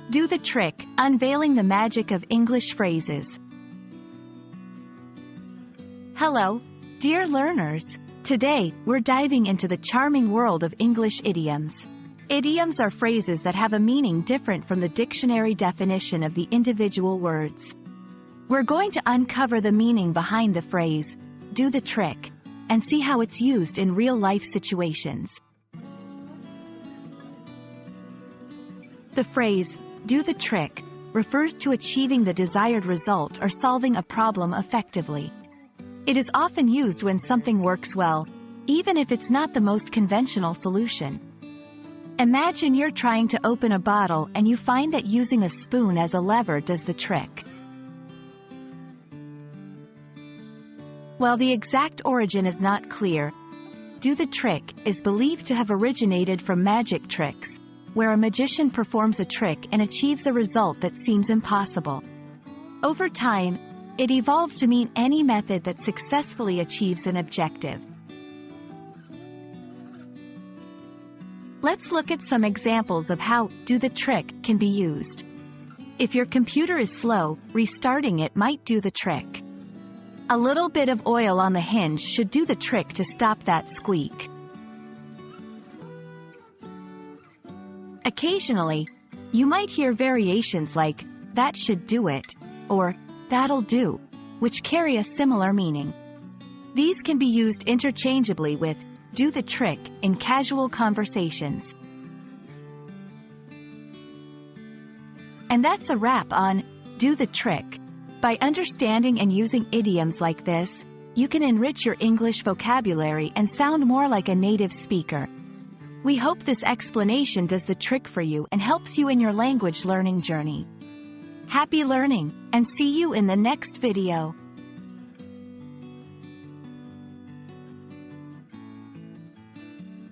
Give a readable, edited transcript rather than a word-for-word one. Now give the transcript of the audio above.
Do the trick, unveiling the magic of English phrases. Hello, dear learners. Today, we're diving into the charming world of English idioms. Idioms are phrases that have a meaning different from the dictionary definition of the individual words. We're going to uncover the meaning behind the phrase, do the trick, and see how it's used in real-life situations. The phrase, do the trick, refers to achieving the desired result or solving a problem effectively. It is often used when something works well, even if it's not the most conventional solution. Imagine you're trying to open a bottle and you find that using a spoon as a lever does the trick. While the exact origin is not clear, do the trick is believed to have originated from magic tricks, where a magician performs a trick and achieves a result that seems impossible. Over time, it evolved to mean any method that successfully achieves an objective. Let's look at some examples of how do the trick can be used. If your computer is slow, restarting it might do the trick. A little bit of oil on the hinge should do the trick to stop that squeak. Occasionally, you might hear variations like, that should do it, or, that'll do, which carry a similar meaning. These can be used interchangeably with, do the trick, in casual conversations. And that's a wrap on, do the trick. By understanding and using idioms like this, you can enrich your English vocabulary and sound more like a native speaker. We hope this explanation does the trick for you and helps you in your language learning journey. Happy learning, and see you in the next video.